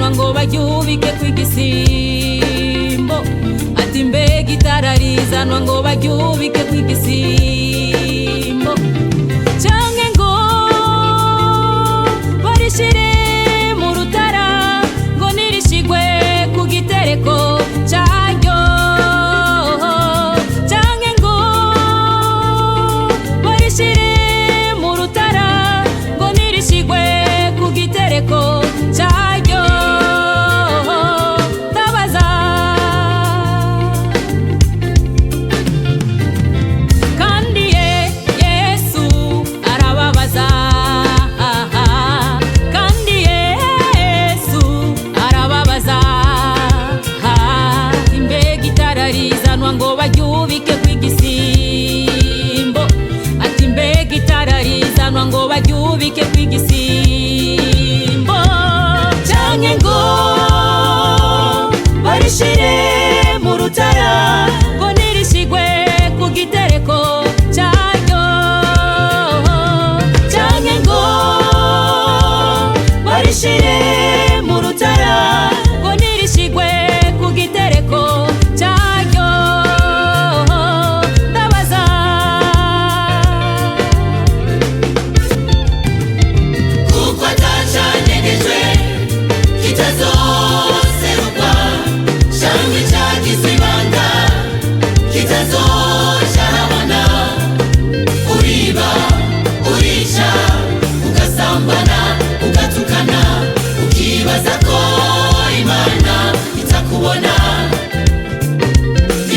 itarizanwa ngo baryubike kw'igisimbo. Ati mbega itararizanwa ngo baryubike kw'igisimbo, canke ngo barishire mu rutara ngo nirishigwe ku gitereko caryo, canke ngo barishire mu rutara ngo nirishigwe ku gitereko caryo. Ndabaza kandi Yesu arababaza, kandi Yesu arababaza. Imbega itararizanwa ngo baryubike kw'igisimbo. Ati mbega itararizanwa ngo baryubike kw'igisimbo, canke ngo barishire mu rutara ngo nirishigwe ku gitereko caryo, canke ngo barishire mu rutara ngo nirishigwe ku gitereko caryo. Ndabaza kuko atacanyegejwe kitazoserukwa, canke cagize ibanga kitazoja habona. Uriba, urica, ugasambana, ugatukana, ukibaza ko Imana itakubona.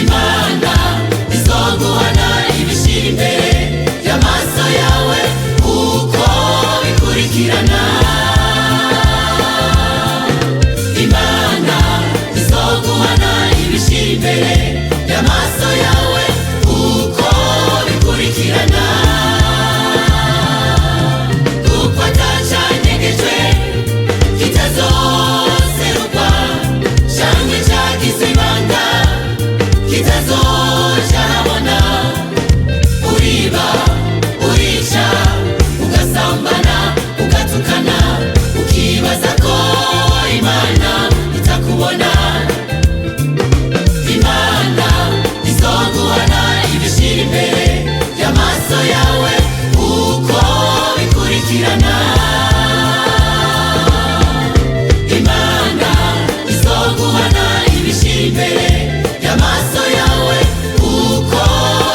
Imana izoguhana ibishira imbere y'amaso yawe uko bikurikirana. Imana izoguhana ibishira imbere y'amaso yawe uko bikurikirana. Kuko atacanyegejwe kitazoserukwa, canke cagize ibanga kitazoja habona. Uriba, urica, ugasambana, ugatukana, ukibaza ko Imana itakubona. Imana izoguhana ibishira imbere y'amaso yawe uko bikurikirana. Imana izoguhana ibishira imbere y'amaso yawe uko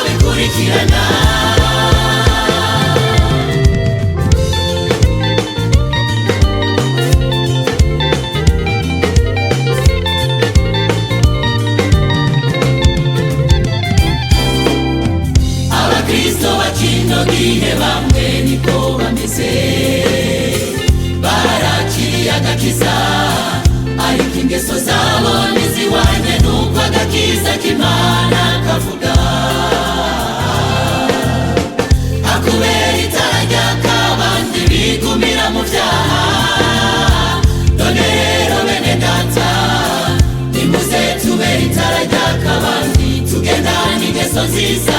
bikurikirana. Abakristo bakino gihe bamwe niko bameze, barakiriye agakiza ariko ingeso zabo ntizihwanye n'uko agakiza k'Imana kavuga. Akubera itara ryaka abandi bigumira mu vyaha. None rero bene data, nimuze tubere itara ryaka abandi tugendane ingeso nziza.